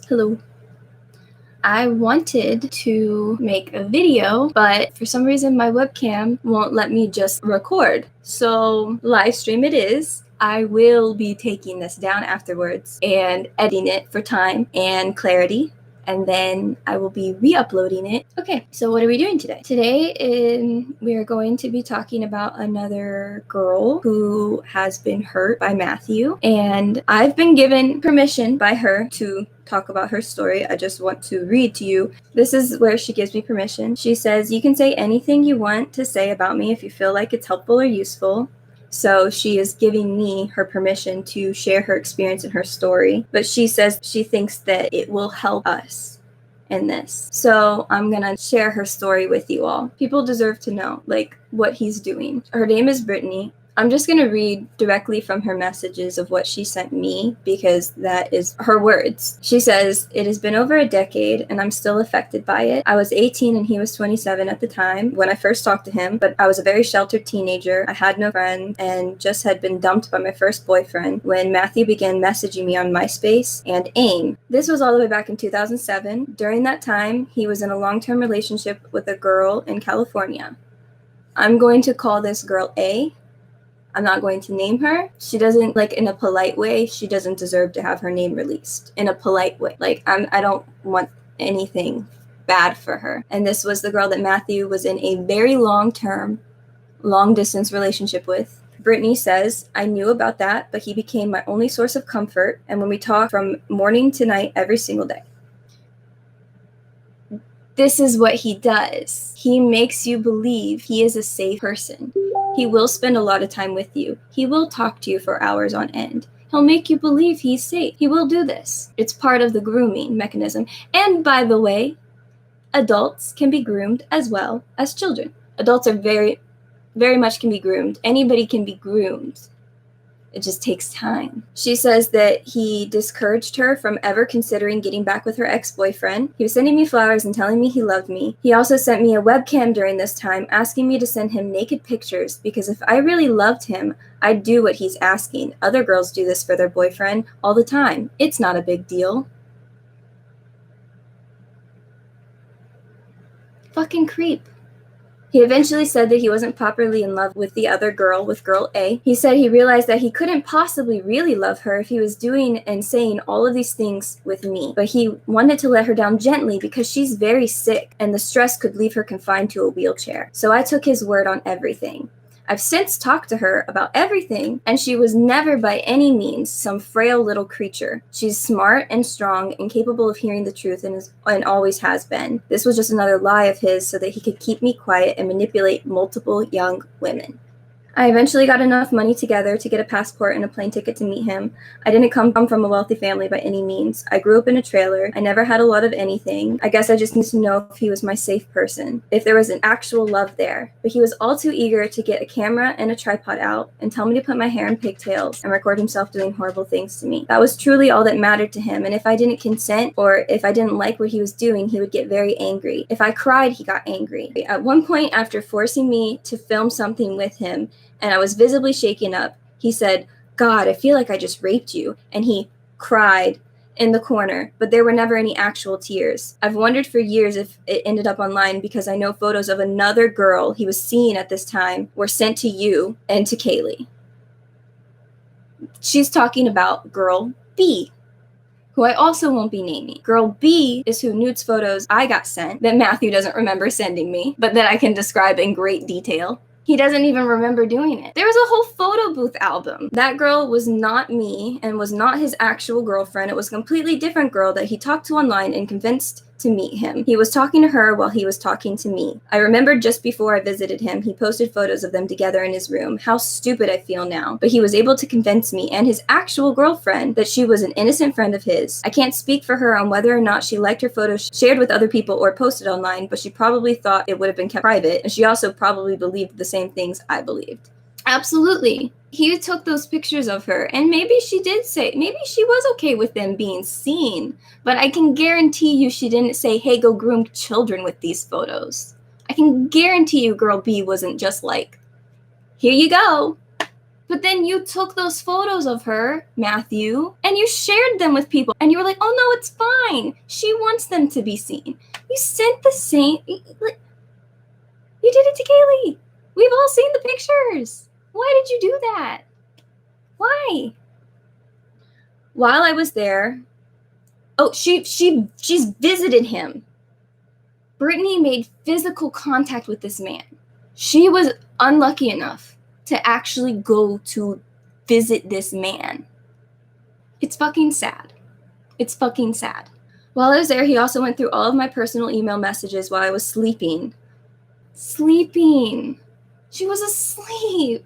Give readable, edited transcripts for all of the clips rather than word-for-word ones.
Hello. I wanted to make a video, but for some reason my webcam won't let me just record. So live stream it is. I will be taking this down afterwards and editing it for time and clarity. And then I will be re-uploading it. Okay, so what are we doing today? Today we are going to be talking about another girl who has been hurt by Matthew. And I've been given permission by her to talk about her story. I just want to read to you. This is where she gives me permission. She says, "You can say anything you want to say about me if you feel like it's helpful or useful." So she is giving me her permission to share her experience and her story. But she says she thinks that it will help us in this. So I'm gonna share her story with you all. People deserve to know, what he's doing. Her name is Brittany. I'm just going to read directly from her messages of what she sent me because that is her words. She says, "It has been over a decade and I'm still affected by it. I was 18 and he was 27 at the time when I first talked to him, but I was a very sheltered teenager. I had no friends and just had been dumped by my first boyfriend when Matthew began messaging me on MySpace and AIM. This was all the way back in 2007. During that time, he was in a long-term relationship with a girl in California. I'm going to call this girl A. I'm not going to name her. She doesn't, in a polite way, she doesn't deserve to have her name released. In a polite way. I don't want anything bad for her. And this was the girl that Matthew was in a very long-term, long-distance relationship with. Brittany says, "I knew about that, but he became my only source of comfort, and when we talk from morning to night every single day." This is what he does. He makes you believe he is a safe person. He will spend a lot of time with you. He will talk to you for hours on end. He'll make you believe he's safe. He will do this. It's part of the grooming mechanism. And by the way, adults can be groomed as well as children. Adults are very, very much can be groomed. Anybody can be groomed. It just takes time. She says that he discouraged her from ever considering getting back with her ex-boyfriend. He was sending me flowers and telling me he loved me. He also sent me a webcam during this time, asking me to send him naked pictures because if I really loved him, I'd do what he's asking. Other girls do this for their boyfriend all the time. It's not a big deal. Fucking creep. He eventually said that he wasn't properly in love with the other girl, with girl A. He said he realized that he couldn't possibly really love her if he was doing and saying all of these things with me. But he wanted to let her down gently because she's very sick and the stress could leave her confined to a wheelchair. So I took his word on everything. I've since talked to her about everything, and she was never by any means some frail little creature. She's smart and strong and capable of hearing the truth and always has been. This was just another lie of his so that he could keep me quiet and manipulate multiple young women. I eventually got enough money together to get a passport and a plane ticket to meet him. I didn't come from a wealthy family by any means. I grew up in a trailer. I never had a lot of anything. I guess I just needed to know if he was my safe person, if there was an actual love there. But he was all too eager to get a camera and a tripod out and tell me to put my hair in pigtails and record himself doing horrible things to me. That was truly all that mattered to him, and if I didn't consent or if I didn't like what he was doing, he would get very angry. If I cried, he got angry. At one point, after forcing me to film something with him, and I was visibly shaken up, he said, "God, I feel like I just raped you." And he cried in the corner, but there were never any actual tears. I've wondered for years if it ended up online because I know photos of another girl he was seeing at this time were sent to you and to Kaylee. She's talking about girl B, who I also won't be naming. Girl B is who nudes photos I got sent that Matthew doesn't remember sending me, but that I can describe in great detail. He doesn't even remember doing it. There was a whole photo booth album. That girl was not me and was not his actual girlfriend. It was a completely different girl that he talked to online and convinced to meet him. He was talking to her while he was talking to me. I remembered just before I visited him, he posted photos of them together in his room. How stupid I feel now. But he was able to convince me and his actual girlfriend that she was an innocent friend of his. I can't speak for her on whether or not she liked her photos shared with other people or posted online, but she probably thought it would have been kept private, and she also probably believed the same things I believed. Absolutely. He took those pictures of her, and maybe she was okay with them being seen, but I can guarantee you she didn't say, "Hey, go groom children with these photos." I can guarantee you girl B wasn't just like, "Here you go." But then you took those photos of her, Matthew, and you shared them with people, and you were like, "Oh no, it's fine. She wants them to be seen. You sent the same. You did it to Kaylee. We've all seen the pictures. Why did you do that? Why? While I was there, she's visited him. Brittany made physical contact with this man. She was unlucky enough to actually go to visit this man. It's fucking sad. It's fucking sad. While I was there, he also went through all of my personal email messages while I was sleeping. Sleeping. She was asleep.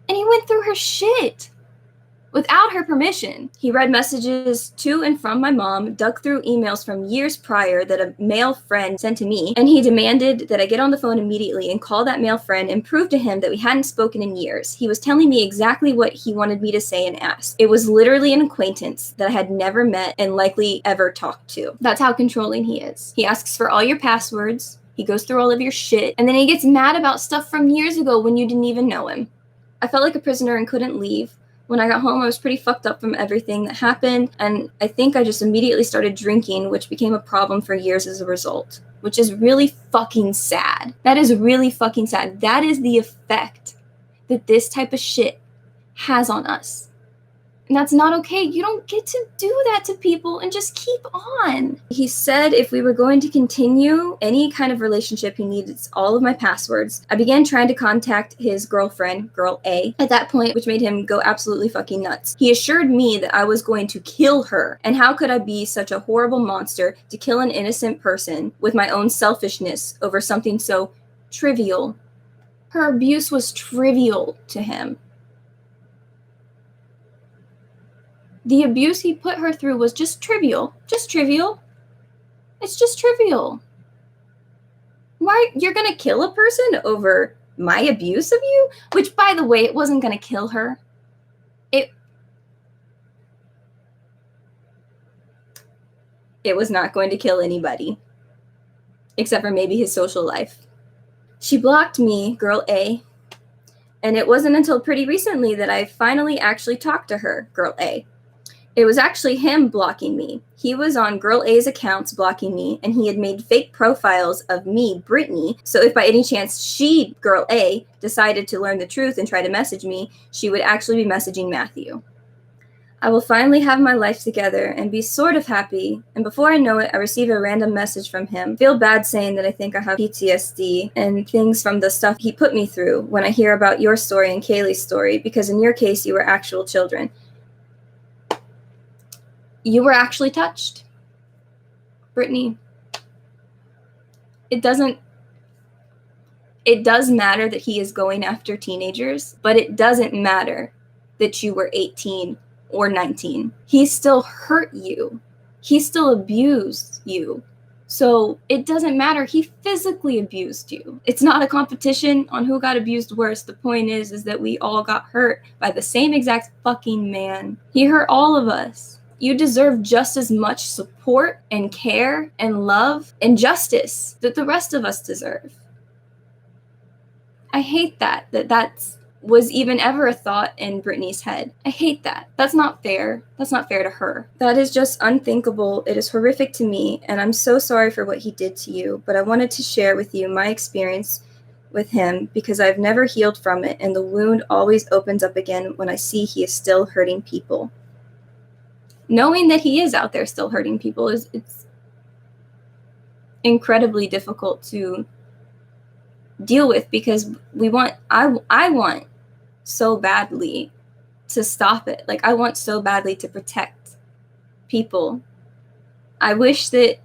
And he went through her shit. Without her permission. He read messages to and from my mom, dug through emails from years prior that a male friend sent to me, and he demanded that I get on the phone immediately and call that male friend and prove to him that we hadn't spoken in years. He was telling me exactly what he wanted me to say and ask. It was literally an acquaintance that I had never met and likely ever talked to. That's how controlling he is. He asks for all your passwords, he goes through all of your shit, and then he gets mad about stuff from years ago when you didn't even know him. I felt like a prisoner and couldn't leave. When I got home, I was pretty fucked up from everything that happened, and I think I just immediately started drinking, which became a problem for years as a result, which is really fucking sad. That is really fucking sad. That is the effect that this type of shit has on us. And that's not okay. You don't get to do that to people and just keep on. He said if we were going to continue any kind of relationship, he needed all of my passwords. I began trying to contact his girlfriend, girl A, at that point, which made him go absolutely fucking nuts. He assured me that I was going to kill her. And how could I be such a horrible monster to kill an innocent person with my own selfishness over something so trivial? Her abuse was trivial to him. The abuse he put her through was just trivial. Just trivial. It's just trivial. Why? You're gonna kill a person over my abuse of you? Which, by the way, it wasn't gonna kill her. It was not going to kill anybody. Except for maybe his social life. She blocked me, girl A. And it wasn't until pretty recently that I finally actually talked to her, girl A. It was actually him blocking me. He was on Girl A's accounts blocking me, and he had made fake profiles of me, Brittany, so if by any chance she, Girl A, decided to learn the truth and try to message me, she would actually be messaging Matthew. I will finally have my life together and be sort of happy, and before I know it, I receive a random message from him. I feel bad saying that I think I have PTSD and things from the stuff he put me through when I hear about your story and Kaylee's story, because in your case, you were actual children. You were actually touched. Brittany, it does matter that he is going after teenagers, but it doesn't matter that you were 18 or 19. He still hurt you. He still abused you. So it doesn't matter. He physically abused you. It's not a competition on who got abused worse. The point is that we all got hurt by the same exact fucking man. He hurt all of us. You deserve just as much support and care and love and justice that the rest of us deserve. I hate that was even ever a thought in Brittany's head. I hate that. That's not fair. That's not fair to her. That is just unthinkable. It is horrific to me, and I'm so sorry for what he did to you, but I wanted to share with you my experience with him because I've never healed from it, and the wound always opens up again when I see he is still hurting people. Knowing that he is out there still hurting people it's incredibly difficult to deal with because I want so badly to stop it. Like, I want so badly to protect people. I wish that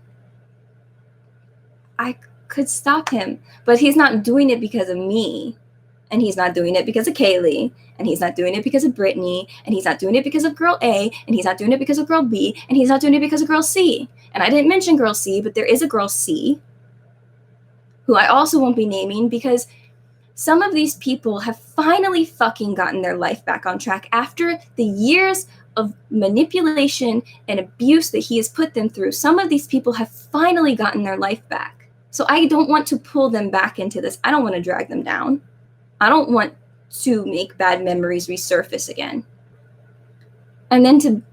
I could stop him, but he's not doing it because of me. And he's not doing it because of Kaylee, and he's not doing it because of Brittany, and he's not doing it because of girl A, and he's not doing it because of girl B, and he's not doing it because of girl C. And I didn't mention girl C, but there is a girl C, who I also won't be naming because some of these people have finally fucking gotten their life back on track after the years of manipulation and abuse that he has put them through. Some of these people have finally gotten their life back. So I don't want to pull them back into this. I don't want to drag them down. I don't want to make bad memories resurface again. And then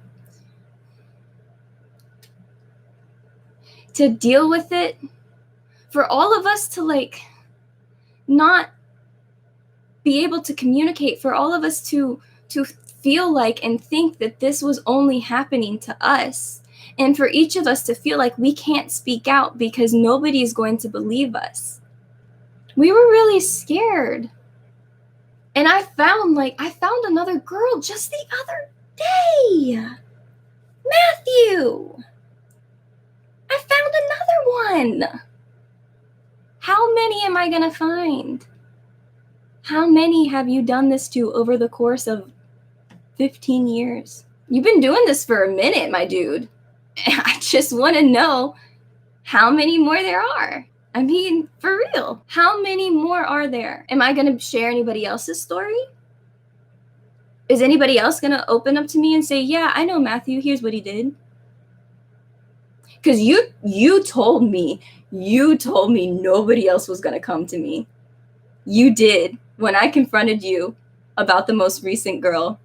to deal with it, for all of us to like not be able to communicate, for all of us to feel like and think that this was only happening to us, and for each of us to feel like we can't speak out because nobody's going to believe us. We were really scared. And I found another girl just the other day. Matthew. I found another one. How many am I going to find? How many have you done this to over the course of 15 years? You've been doing this for a minute, my dude. I just want to know how many more there are. I mean, for real, how many more are there? Am I going to share anybody else's story? Is anybody else going to open up to me and say, yeah, I know Matthew, here's what he did? Because you told me nobody else was going to come to me. You did when I confronted you about the most recent girl.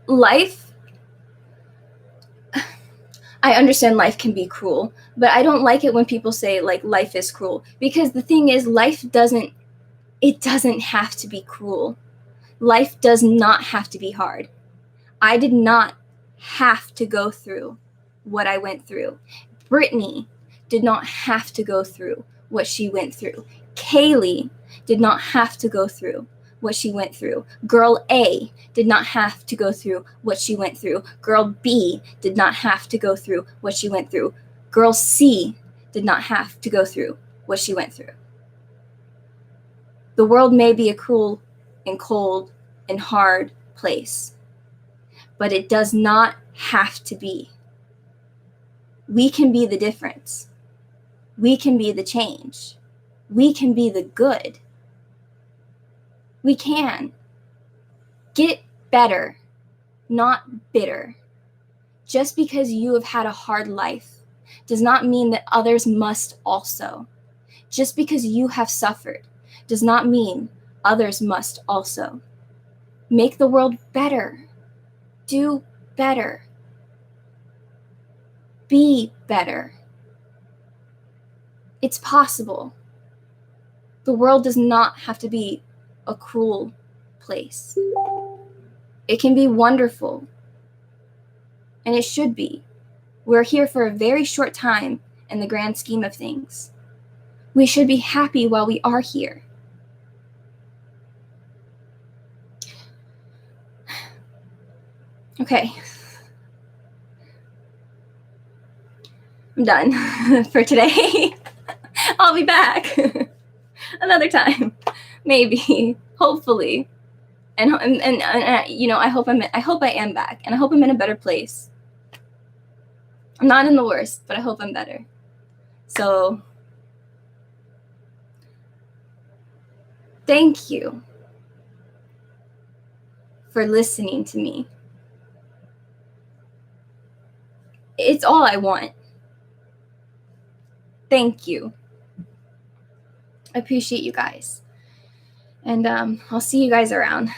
Life, I understand life can be cruel, but I don't like it when people say like life is cruel, because the thing is, life doesn't have to be cruel. Life does not have to be hard. I did not have to go through what I went through. Brittany did not have to go through what she went through. Kaylee did not have to go through what she went through. Girl A did not have to go through what she went through. Girl B did not have to go through what she went through. Girl C did not have to go through what she went through. The world may be a cruel and cold and hard place, but it does not have to be. We can be the difference. We can be the change. We can be the good. We can. Get better, not bitter. Just because you have had a hard life does not mean that others must also. Just because you have suffered does not mean others must also. Make the world better. Do better. Be better. It's possible. The world does not have to be a cruel place. It can be wonderful. And it should be. We're here for a very short time in the grand scheme of things. We should be happy while we are here. Okay. I'm done for today. I'll be back another time, maybe, hopefully, and you know, I hope I am back, and I hope I'm in a better place. I'm not in the worst, but I hope I'm better. So, thank you for listening to me. It's all I want. Thank you. I appreciate you guys. And I'll see you guys around.